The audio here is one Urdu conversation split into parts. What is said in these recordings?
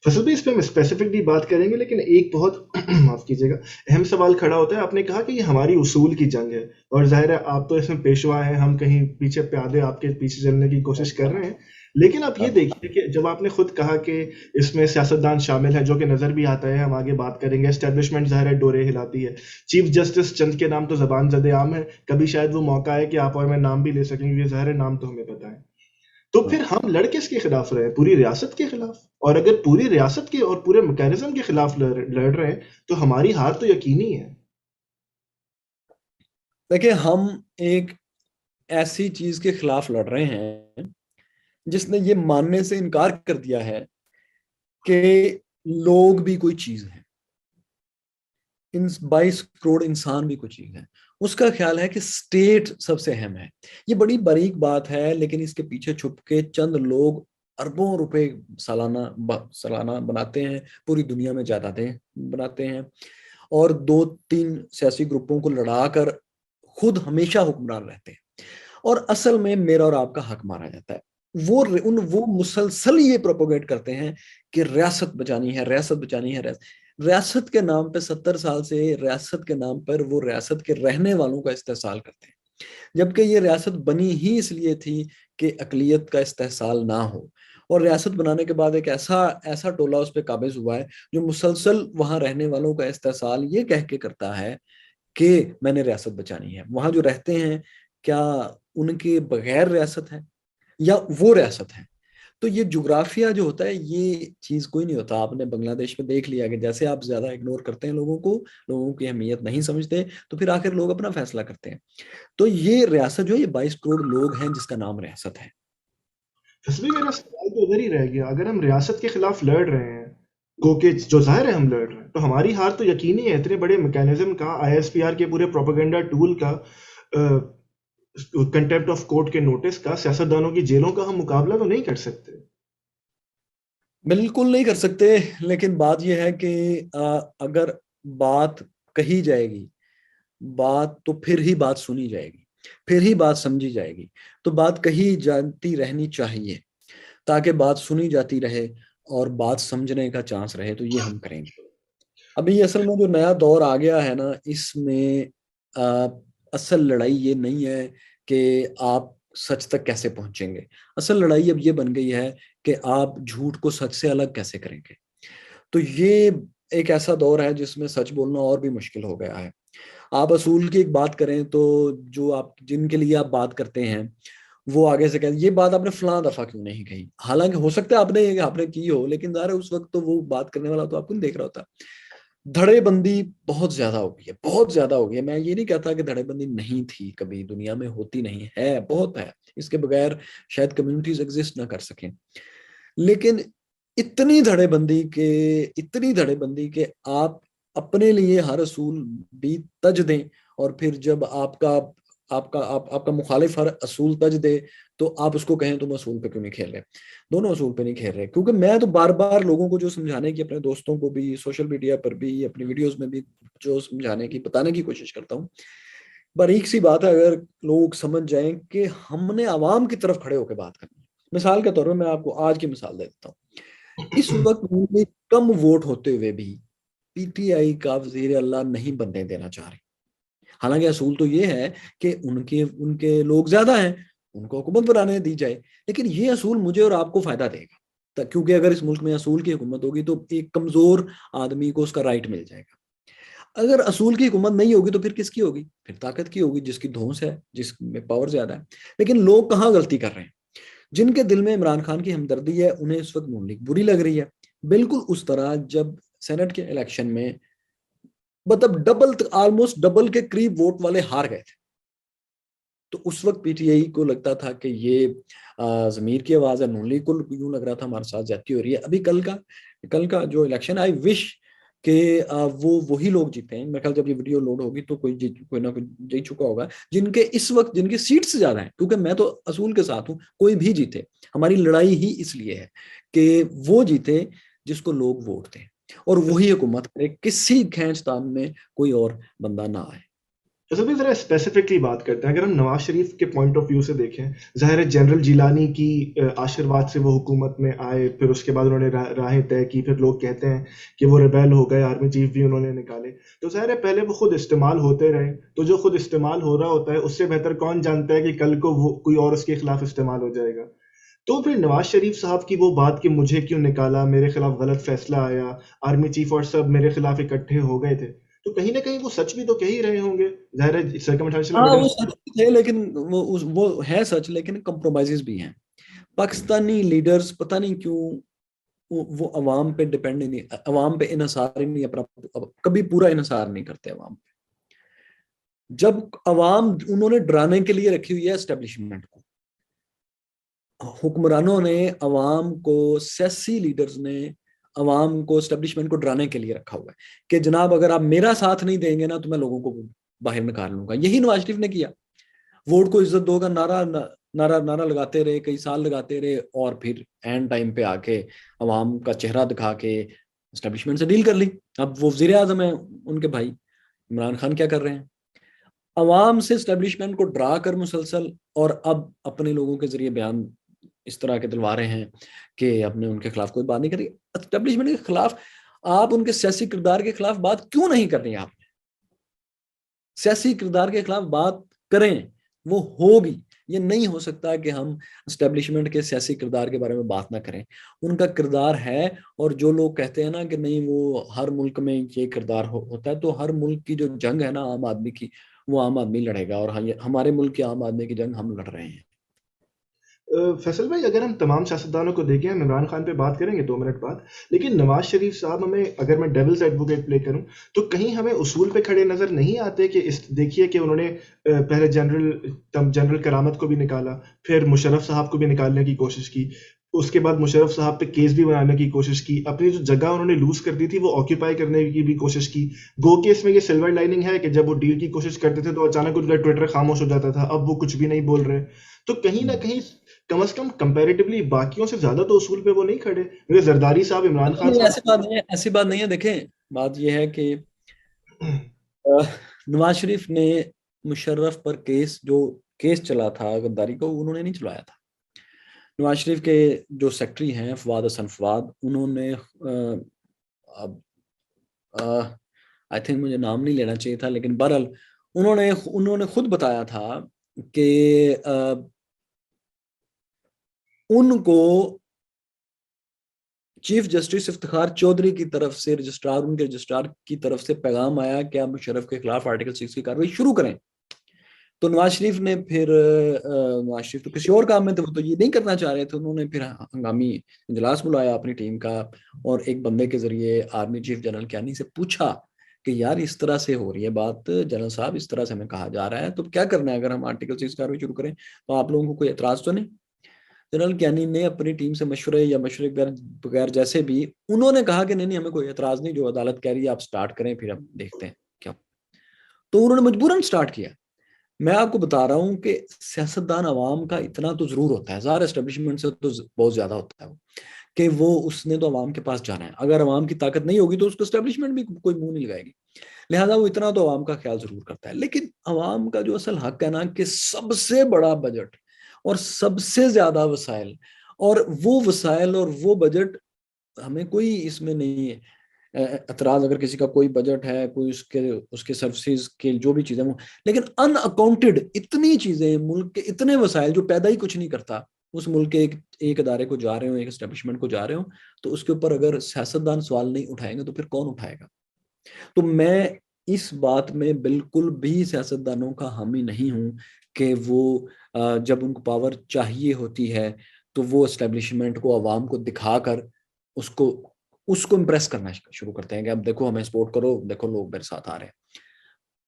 فصل بھی اس پہ ہم اسپیسیفکلی بات کریں گے، لیکن ایک بہت معاف کیجیے گا، اہم سوال کھڑا ہوتا ہے. آپ نے کہا کہ یہ ہماری اصول کی جنگ ہے، اور ظاہر ہے آپ تو اس میں پیشوا ہیں، ہم کہیں پیچھے پیادے آپ کے پیچھے چلنے کی کوشش کر رہے ہیں. لیکن آپ یہ دیکھیے کہ جب آپ نے خود کہا کہ اس میں سیاستدان شامل ہیں، جو کہ نظر بھی آتا ہے، ہم آگے بات کریں گے. اسٹیبلشمنٹ ظاہر ہے ڈورے ہلاتی ہے. چیف جسٹس چند کے نام تو زبان زد عام ہے، کبھی شاید وہ موقع ہے کہ آپ اور میں نام بھی لے سکیں گے، ظاہر ہے نام تو ہمیں پتہ ہے. تو پھر ہم لڑ کس کے خلاف رہے ہیں؟ پوری ریاست کے خلاف. اور اگر پوری ریاست کے اور پورے میکانزم کے خلاف لڑ رہے ہیں تو ہماری ہار تو یقینی ہے. دیکھیں، ہم ایک ایسی چیز کے خلاف لڑ رہے ہیں جس نے یہ ماننے سے انکار کر دیا ہے کہ لوگ بھی کوئی چیز ہے، 22 کروڑ انسان بھی کوئی چیز ہے. اس کا خیال ہے کہ اسٹیٹ سب سے اہم ہے. یہ بڑی باریک بات ہے، لیکن اس کے پیچھے چھپ کے چند لوگ اربوں روپے سالانہ بناتے ہیں، پوری دنیا میں جائیدادیں بناتے ہیں، اور 2-3 سیاسی گروپوں کو لڑا کر خود ہمیشہ حکمران رہتے ہیں. اور اصل میں میرا اور آپ کا حق مارا جاتا ہے. وہ مسلسل یہ پروپوگیٹ کرتے ہیں کہ ریاست بچانی ہے، ریاست بچانی ہے. ریاست کے نام پہ 70 سال سے ریاست کے نام پر وہ ریاست کے رہنے والوں کا استحصال کرتے ہیں، جبکہ یہ ریاست بنی ہی اس لیے تھی کہ اقلیت کا استحصال نہ ہو. اور ریاست بنانے کے بعد ایک ایسا ٹولہ اس پہ قابض ہوا ہے جو مسلسل وہاں رہنے والوں کا استحصال یہ کہہ کے کرتا ہے کہ میں نے ریاست بچانی ہے. وہاں جو رہتے ہیں، کیا ان کے بغیر ریاست ہے یا وہ ریاست ہے؟ تو یہ جغرافیہ جو ہوتا ہے، یہ چیز کوئی نہیں ہوتا. آپ نے بنگلہ دیش میں دیکھ لیا کہ جیسے آپ زیادہ اگنور کرتے ہیں لوگوں کی اہمیت نہیں سمجھتے، تو پھر آخر لوگ اپنا فیصلہ کرتے ہیں. تو یہ ریاست جو ہے، یہ 22 کروڑ لوگ ہیں جس کا نام ریاست ہے. تصویر میرا سوال تو ادھر ہی رہ گیا. اگر ہم ریاست کے خلاف لڑ رہے ہیں، گو کہ جو ظاہر ہے ہم لڑ رہے ہیں، تو ہماری ہار تو یقینی ہے. اتنے بڑے میکانزم کا، آئی ایس پی آر کے پورے پروپیگنڈا ٹول کا، کنٹیمپٹ آف کورٹ کے نوٹس کا، سیاستدانوں کی جیلوں کا ہم مقابلہ تو نہیں کر سکتے. بالکل نہیں کر سکتے. لیکن بات یہ ہے کہ اگر بات کہی جائے گی، بات تو پھر ہی بات سنی جائے گی، پھر ہی بات سمجھی جائے گی. تو بات کہی جاتی رہنی چاہیے تاکہ بات سنی جاتی رہے اور بات سمجھنے کا چانس رہے. تو یہ ہم کریں گے. ابھی اصل میں جو نیا دور آ گیا ہے نا، اس میں آ، اصل لڑائی یہ نہیں ہے کہ آپ سچ تک کیسے پہنچیں گے. اصل لڑائی اب یہ بن گئی ہے کہ آپ جھوٹ کو سچ سے الگ کیسے کریں گے. تو یہ ایک ایسا دور ہے جس میں سچ بولنا اور بھی مشکل ہو گیا ہے. آپ اصول کی ایک بات کریں تو جو آپ جن کے لیے آپ بات کرتے ہیں وہ آگے سے کہتے یہ بات آپ نے فلاں دفعہ کیوں نہیں کہی. حالانکہ ہو سکتا ہے آپ نے کی ہو، لیکن ظاہر ہے اس وقت تو وہ بات کرنے والا تو آپ کو نہیں دیکھ رہا ہوتا. دھڑے بندی بہت زیادہ ہو گئی ہے، بہت زیادہ ہو گئی ہے. میں یہ نہیں کہتا کہ دھڑے بندی نہیں تھی، کبھی دنیا میں ہوتی نہیں ہے، بہت ہے. اس کے بغیر شاید کمیونٹیز ایگزسٹ نہ کر سکیں. لیکن اتنی دھڑے بندی کہ آپ اپنے لیے ہر اصول بھی تج دیں، اور پھر جب آپ کا مخالف ہر اصول تج دے تو آپ اس کو کہیں تم اصول پہ کیوں نہیں کھیل رہے. دونوں اصول پہ نہیں کھیل رہے. کیونکہ میں تو بار بار لوگوں کو جو سمجھانے کی، اپنے دوستوں کو بھی، سوشل میڈیا پر بھی، اپنی ویڈیوز میں بھی جو سمجھانے کی، بتانے کی کوشش کرتا ہوں، باریک سی بات ہے. اگر لوگ سمجھ جائیں کہ ہم نے عوام کی طرف کھڑے ہو کے بات کرنی ہے. مثال کے طور پر میں آپ کو آج کی مثال دے دیتا ہوں. اس وقت میں کم ووٹ ہوتے ہوئے بھی پی ٹی آئی کا وزیر اللہ نہیں بننے دینا چاہ رہے. حالانکہ اصول تو یہ ہے کہ ان کے لوگ زیادہ ہیں، ان کو حکومت بنانے دی جائے. لیکن یہ اصول مجھے اور آپ کو فائدہ دے گا، کیونکہ اگر اس ملک میں اصول کی حکومت ہوگی تو ایک کمزور آدمی کو اس کا رائٹ مل جائے گا. اگر اصول کی حکومت نہیں ہوگی تو پھر کس کی ہوگی؟ پھر طاقت کی ہوگی، جس کی دھونس ہے، جس میں پاور زیادہ ہے. لیکن لوگ کہاں غلطی کر رہے ہیں؟ جن کے دل میں عمران خان کی ہمدردی ہے انہیں اس وقت نون لیگ بری لگ رہی ہے. بالکل اس طرح جب سینٹ کے الیکشن میں مطلب آلموسٹ ڈبل کے قریب ووٹ والے ہار گئے تھے، تو اس وقت پی ٹی آئی کو لگتا تھا کہ یہ ضمیر کی آواز ہے. نون لیگ کو یوں لگ رہا تھا ہمارے ساتھ زیادتی ہو رہی ہے. ابھی کل کا جو الیکشن، آئی وش کہ وہی لوگ جیتے ہیں. میرے خیال جب یہ ویڈیو لوڈ ہوگی تو کوئی نہ کوئی جیت چکا ہوگا جن کے اس وقت جن کی سیٹس زیادہ ہیں. کیونکہ میں تو اصول کے ساتھ ہوں، کوئی بھی جیتے. ہماری لڑائی ہی اس لیے ہے کہ وہ جیتے جس کو لوگ ووٹ دیں، اور وہی حکومت کرے، کسی کھینچ تان میں کوئی اور بندہ نہ آئے. اصل میں ذرا اسپیسیفکلی بات کرتے ہیں، اگر ہم نواز شریف کے پوائنٹ آف ویو سے دیکھیں، ظاہر ہے جنرل جیلانی کی آشرواد سے وہ حکومت میں آئے، پھر اس کے بعد انہوں نے راہیں طے کی، پھر لوگ کہتے ہیں کہ وہ ریبیل ہو گئے، آرمی چیف بھی انہوں نے نکالے، تو ظاہر ہے پہلے وہ خود استعمال ہوتے رہے، تو جو خود استعمال ہو رہا ہوتا ہے اس سے بہتر کون جانتا ہے کہ کل کو وہ کوئی اور اس کے خلاف استعمال ہو جائے گا. تو پھر نواز شریف صاحب کی وہ بات کہ مجھے کیوں نکالا، میرے خلاف غلط فیصلہ آیا، آرمی چیف اور سب میرے خلاف اکٹھے ہو گئے تھے، تو کہیں نہ کہیں وہ سچ بھی تو کہہ ہی رہے ہوں گے. ظاہر ہے سرکمسٹانشل ہاں وہ ایویڈنس. سچ بھی تھے، لیکن وہ ہے سچ، لیکن کمپرومائزز بھی ہیں. پاکستانی لیڈرز پتہ نہیں کیوں وہ عوام پہ ڈپینڈ نہیں، عوام پہ انحصار ہی نہیں، اپنا کبھی پورا انحصار نہیں کرتے عوام پہ. جب عوام انہوں نے ڈرانے کے لیے رکھی ہوئی ہے اسٹیبلشمنٹ کو، حکمرانوں نے عوام کو، سیاسی لیڈرز نے عوام کو اسٹیبلشمنٹ کو ڈرانے کے لیے رکھا ہوا ہے کہ جناب اگر آپ میرا ساتھ نہیں دیں گے نا تو میں لوگوں کو باہر نکال لوں گا. یہی نواز شریف نے کیا، ووٹ کو عزت دو کا نعرہ لگاتے رہے، کئی سال لگاتے رہے، اور پھر اینڈ ٹائم پہ آ کے عوام کا چہرہ دکھا کے اسٹیبلشمنٹ سے ڈیل کر لی. اب وہ وزیر اعظم ہیں، ان کے بھائی عمران خان کیا کر رہے ہیں؟ عوام سے اسٹیبلشمنٹ کو ڈرا کر مسلسل، اور اب اپنے لوگوں کے ذریعے بیان اس طرح کے دلوا رہے ہیں کہ اب نے ان کے خلاف کوئی بات نہیں کری. اسٹیبلشمنٹ کے خلاف آپ ان کے سیاسی کردار کے خلاف بات کیوں نہیں کر رہی؟ آپ سیاسی کردار کے خلاف بات کریں، وہ ہوگی. یہ نہیں ہو سکتا کہ ہم اسٹیبلشمنٹ کے سیاسی کردار کے بارے میں بات نہ کریں. ان کا کردار ہے، اور جو لوگ کہتے ہیں نا کہ نہیں وہ ہر ملک میں یہ کردار ہوتا ہے، تو ہر ملک کی جو جنگ ہے نا عام آدمی کی، وہ عام آدمی لڑے گا، اور ہمارے ملک کے عام آدمی کی جنگ ہم لڑ رہے ہیں. فیصل بھائی، اگر ہم تمام سیاستدانوں کو دیکھیں، ہم عمران خان پہ بات کریں گے 2 منٹ بعد، لیکن نواز شریف صاحب ہمیں، اگر میں ڈیولز ایڈوکیٹ پلے کروں، تو کہیں ہمیں اصول پہ کھڑے نظر نہیں آتے کہ دیکھیے کہ انہوں نے پہلے جنرل کرامت کو بھی نکالا، پھر مشرف صاحب کو بھی نکالنے کی کوشش کی، اس کے بعد مشرف صاحب پہ کیس بھی بنانے کی کوشش کی، اپنی جو جگہ انہوں نے لوز کر دی تھی وہ آکیوپائی کرنے کی بھی کوشش کی. گو کیس میں یہ سلور لائننگ ہے کہ جب وہ ڈیل کی کوشش کرتے تھے تو اچانک ان کا ٹویٹر خاموش ہو جاتا تھا، اب وہ کچھ بھی نہیں بول رہے. تو کہیں نہ کہیں کم از کم کمپیریٹیولی باقیوں سے زیادہ تو اصول پہ وہ نہیں کھڑے، کیونکہ زرداری صاحب، عمران خان نہیں، صاحب. ایسی بات نہیں ہے، ایسی بات نہیں ہے. دیکھیں بات یہ ہے کہ نواز شریف نے مشرف پر جو کیس چلا تھا غداری کو، انہوں نے نہیں چلایا تھا. نواز شریف کے جو سیکٹری ہیں فواد حسن فواد، انہوں نے آئی تھنک مجھے نام نہیں لینا چاہیے تھا، لیکن بہرحال انہوں نے خود بتایا تھا کہ ان کو چیف جسٹس افتخار چودھری کی طرف سے ان کے رجسٹرار کی طرف سے پیغام آیا کہ آپ مشرف کے خلاف آرٹیکل 6 کی کارروائی شروع کریں. تو نواز شریف نے پھر نواز شریف تو کسی اور کام میں تھے، وہ تو یہ نہیں کرنا چاہ رہے تھے. انہوں نے پھر ہنگامی اجلاس بلایا اپنی ٹیم کا، اور ایک بندے کے ذریعے آرمی چیف جنرل کیانی سے پوچھا کہ یار اس طرح سے ہو رہی ہے بات، جنرل صاحب اس طرح سے ہمیں کہا جا رہا ہے، تو کیا کرنا ہے؟ اگر ہم آرٹیکل 6 کارروائی شروع کریں تو آپ لوگوں کو کوئی اعتراض تو نہیں؟ جنرل کیانی نے اپنی ٹیم سے مشورے بغیر جیسے بھی انہوں نے کہا کہ نہیں ہمیں کوئی اعتراض نہیں، جو عدالت کہہ رہی ہے آپ سٹارٹ کریں، پھر ہم دیکھتے ہیں کیا. تو انہوں نے مجبوراً سٹارٹ کیا. میں آپ کو بتا رہا ہوں کہ سیاستدان عوام کا اتنا تو ضرور ہوتا ہے، ظاہر اسٹیبلشمنٹ سے تو بہت زیادہ ہوتا ہے کہ اس نے تو عوام کے پاس جانا ہے. اگر عوام کی طاقت نہیں ہوگی تو اس کو اسٹیبلشمنٹ بھی کوئی منہ نہیں لگائے گی، لہٰذا وہ اتنا تو عوام کا خیال ضرور کرتا ہے. لیکن عوام کا جو اصل حق ہے نا کہ سب سے بڑا بجٹ اور سب سے زیادہ وسائل، اور وہ وسائل اور وہ بجٹ ہمیں کوئی اس میں نہیں ہے اعتراض اگر کسی کا کوئی بجٹ ہے، کوئی اس کے سروسز کے جو بھی چیزیں، لیکن ان اکاؤنٹڈ اتنی چیزیں، ملک کے اتنے وسائل جو پیدا ہی کچھ نہیں کرتا، اس ملک کے ایک ادارے کو جا رہے ہوں، ایک اسٹیبلشمنٹ کو جا رہے ہوں، تو اس کے اوپر اگر سیاستدان سوال نہیں اٹھائیں گے تو پھر کون اٹھائے گا؟ تو میں اس بات میں بالکل بھی سیاستدانوں کا حامی نہیں ہوں کہ وہ جب ان کو پاور چاہیے ہوتی ہے تو وہ اسٹیبلشمنٹ کو، عوام کو دکھا کر اس کو امپریس کرنا شروع کرتے ہیں کہ اب دیکھو ہمیں سپورٹ کرو، دیکھو لوگ میرے ساتھ آ رہے ہیں.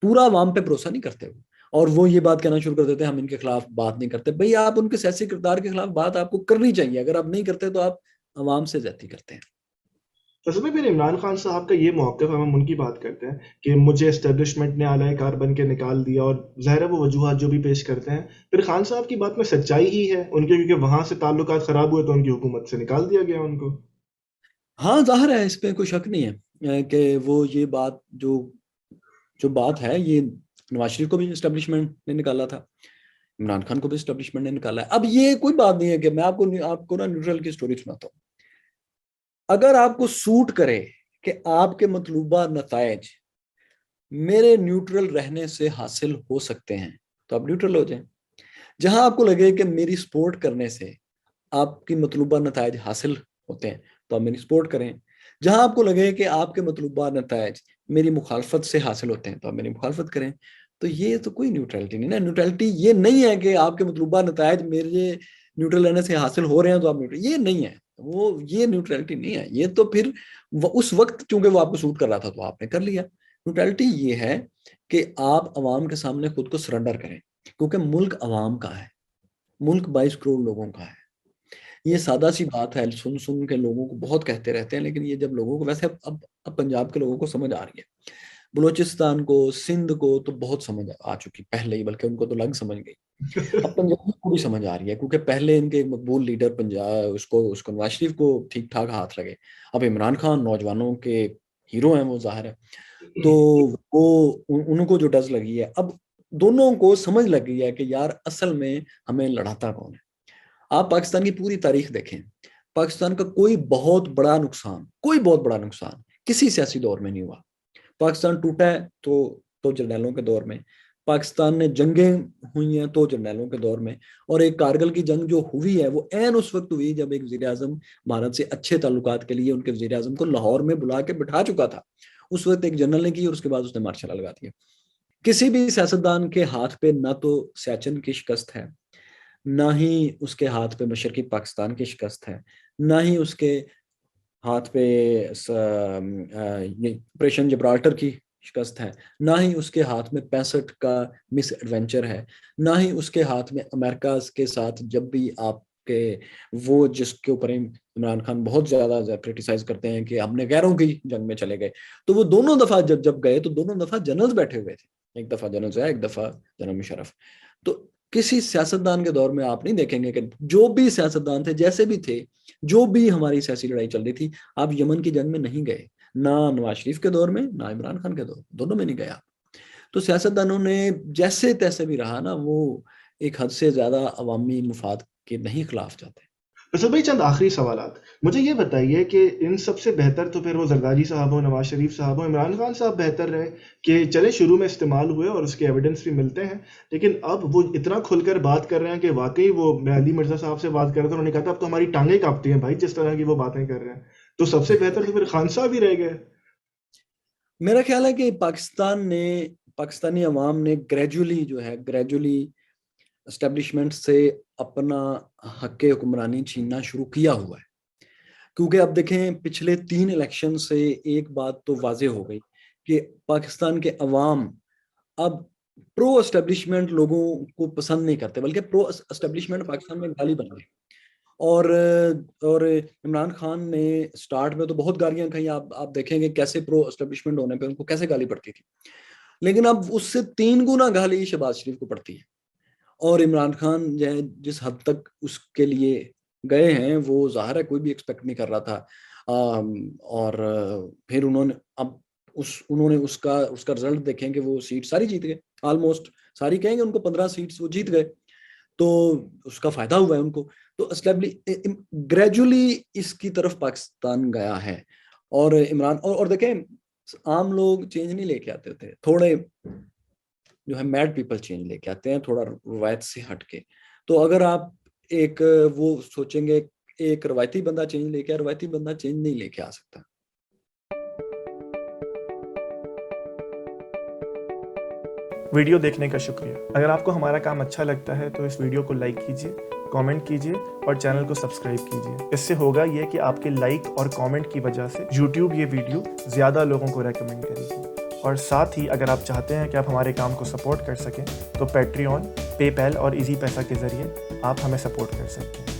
پورا عوام پہ بھروسہ نہیں کرتے اور وہ یہ بات کہنا شروع کر دیتے ہیں ہم ان کے خلاف بات نہیں کرتے. بھئی آپ ان کے سیاسی کردار کے خلاف بات آپ کو کرنی چاہیے، اگر آپ نہیں کرتے تو آپ عوام سے زیادتی کرتے ہیں. اصل میں پھر عمران خان صاحب کا یہ موقف، ہم ان کی بات کرتے ہیں کہ مجھے اسٹیبلشمنٹ نے اعلی کار بن کے نکال دیا، اور ظاہر ہے وہ وجوہات جو بھی پیش کرتے ہیں، پھر خان صاحب کی بات میں سچائی ہی ہے ان کے، کیونکہ وہاں سے تعلقات خراب ہوئے تو ان کی حکومت سے نکال دیا گیا ان کو. ہاں ظاہر ہے، اس پہ کوئی شک نہیں ہے کہ وہ یہ بات جو بات ہے، یہ نواز شریف کو بھی اسٹیبلشمنٹ نے نکالا تھا, عمران خان کو بھی اسٹیبلشمنٹ نے نکالا ہے. اب یہ کوئی بات نہیں ہے کہ میں آپ کو نا نیوٹرل کی سٹوری سناتا ہوں. اگر آپ کو سوٹ کرے کہ آپ کے مطلوبہ نتائج میرے نیوٹرل رہنے سے حاصل ہو سکتے ہیں تو آپ نیوٹرل ہو جائیں. جہاں آپ کو لگے کہ میری سپورٹ کرنے سے آپ کی مطلوبہ نتائج حاصل ہوتے ہیں تو آپ میری سپورٹ کریں. جہاں آپ کو لگے کہ آپ کے مطلوبہ نتائج میری مخالفت سے حاصل ہوتے ہیں تو آپ میری مخالفت کریں. تو یہ تو کوئی نیوٹرلٹی نہیں نا. نیوٹرلٹی یہ نہیں ہے کہ آپ کے مطلوبہ نتائج میرے نیوٹرل رہنے سے حاصل ہو رہے ہیں تو آپ نیوٹرل, یہ نہیں ہے. یہ نیوٹرلٹی نہیں ہے. یہ تو پھر اس وقت چونکہ وہ آپ کو سوٹ کر رہا تھا تو آپ نے کر لیا. نیوٹرلٹی یہ ہے کہ آپ عوام کے سامنے خود کو سرنڈر کریں, کیونکہ ملک عوام کا ہے, ملک 22 کروڑ لوگوں کا ہے. یہ سادہ سی بات ہے, سن کے لوگوں کو بہت کہتے رہتے ہیں, لیکن یہ جب لوگوں کو, ویسے اب پنجاب کے لوگوں کو سمجھ آ رہی ہے, بلوچستان کو, سندھ کو تو بہت سمجھ آ چکی پہلے ہی, بلکہ ان کو تو لگ سمجھ گئی. اب پنجاب کو بھی سمجھ آ رہی ہے, کیونکہ پہلے ان کے مقبول لیڈر پنجاب اس کو نواز شریف کو ٹھیک ٹھاک ہاتھ لگے. اب عمران خان نوجوانوں کے ہیرو ہیں, وہ ظاہر ہے, تو وہ ان کو جو ڈز لگی ہے, اب دونوں کو سمجھ لگ گئی ہے کہ یار اصل میں ہمیں لڑاتا کون ہے. آپ پاکستان کی پوری تاریخ دیکھیں, پاکستان کا کوئی بہت بڑا نقصان کسی سیاسی دور میں نہیں ہوا. پاکستان ٹوٹا ہے تو جرنیلوں کے دور میں, پاکستان نے جنگیں ہوئی ہیں تو جرنیلوں کے دور میں, اور ایک کارگل کی جنگ جو ہوئی ہے وہ عین اس وقت ہوئی جب ایک وزیر اعظم بھارت سے اچھے تعلقات کے لیے ان کے وزیر اعظم کو لاہور میں بلا کے بٹھا چکا تھا. اس وقت ایک جنرل نے کی اور اس کے بعد اس نے مارشل لگا دیا. کسی بھی سیاستدان کے ہاتھ پہ نہ تو سیاچن کی شکست ہے, نہ ہی اس کے ہاتھ پہ مشرقی پاکستان کی شکست ہے, نہ ہی اس کے ہاتھ پہ آپریشن جبرالٹر کی شکست ہے, نہ ہی اس کے ہاتھ میں 65 کا مس ایڈونچر ہے, نہ ہی اس کے ہاتھ میں امریکہ کے ساتھ جب بھی آپ کے وہ جس کے اوپر عمران خان بہت زیادہ کرٹیسائز کرتے ہیں کہ ہم نے غیروں کی جنگ میں چلے گئے, تو وہ دونوں دفعہ جب گئے تو دونوں دفعہ جنرلز بیٹھے ہوئے تھے, ایک دفعہ جنرل ضیاء, ایک دفعہ جنرل مشرف. تو کسی سیاستدان کے دور میں آپ نہیں دیکھیں گے کہ جو بھی سیاستدان تھے, جیسے بھی تھے, جو بھی ہماری سیاسی لڑائی چل رہی تھی, آپ یمن کی جنگ میں نہیں گئے, نہ نواز شریف کے دور میں نہ عمران خان کے دونوں میں نہیں گیا. تو سیاستدانوں نے جیسے تیسے بھی رہا نا, وہ ایک حد سے زیادہ عوامی مفاد کے نہیں خلاف جاتے. اسد بھائی چند آخری سوالات مجھے یہ بتائیے کہ ان سب سے بہتر تو پھر وہ زرداری صاحب ہو, نواز شریف صاحب ہو, عمران خان صاحب بہتر رہے کہ چلے شروع میں استعمال ہوئے اور اس کے ایویڈنس بھی ملتے ہیں, لیکن اب وہ اتنا کھل کر بات کر رہے ہیں کہ واقعی وہ میں علی مرزا صاحب سے بات کر رہا تھا, انہوں نے کہا تھا اب تو ہماری ٹانگیں کانپتی ہیں بھائی جس طرح کی وہ باتیں کر رہے ہیں. تو سب سے بہتر تو پھر خان صاحب ہی رہ گئے. میرا خیال ہے کہ پاکستانی عوام نے گریجولی اسٹیبلشمنٹ سے اپنا حق حکمرانی چھیننا شروع کیا ہوا ہے. کیونکہ اب دیکھیں پچھلے 3 الیکشن سے ایک بات تو واضح ہو گئی کہ پاکستان کے عوام اب پرو اسٹیبلشمنٹ لوگوں کو پسند نہیں کرتے, بلکہ پرو اسٹیبلشمنٹ پاکستان میں گالی بن گئی. اور عمران خان نے سٹارٹ میں تو بہت گالیاں کہیں, آپ دیکھیں گے کیسے پرو اسٹیبلشمنٹ ہونے پہ ان کو کیسے گالی پڑتی تھی, لیکن اب اس سے 3 گنا گالی شہباز شریف کو پڑتی ہے. اور عمران خان جس حد تک اس کے لیے گئے ہیں وہ ظاہر ہے کوئی بھی ایکسپیکٹ نہیں کر رہا تھا, اور پھر انہوں نے اس کا رزلٹ دیکھیں کہ وہ سیٹ ساری جیت گئے, آلموسٹ ساری, کہیں گے ان کو 15 سیٹس وہ جیت گئے, تو اس کا فائدہ ہوا ہے ان کو. تو گریجولی اس کی طرف پاکستان گیا ہے. اور عمران اور دیکھیں عام لوگ چینج نہیں لے کے آتے تھے, تھوڑے جو ہے میڈ پیپل چینج لے کے آتے ہیں, تھوڑا روایت سے ہٹ کے. تو اگر آپ ایک وہ سوچیں گے ایک روایتی بندہ چینج لے کے, روایتی بندہ چینج نہیں لے کے آ سکتا. ویڈیو دیکھنے کا شکریہ. اگر آپ کو ہمارا کام اچھا لگتا ہے تو اس ویڈیو کو لائک کیجیے, کامنٹ کیجیے اور چینل کو سبسکرائب کیجیے. اس سے ہوگا یہ کہ آپ کے لائک اور کامنٹ کی وجہ سے یوٹیوب یہ ویڈیو زیادہ لوگوں کو ریکمینڈ کرے گی. اور ساتھ ہی اگر آپ چاہتے ہیں کہ آپ ہمارے کام کو سپورٹ کر سکیں تو پیٹریون, پے پیل اور ایزی پیسہ کے ذریعے آپ ہمیں سپورٹ کر سکتے ہیں.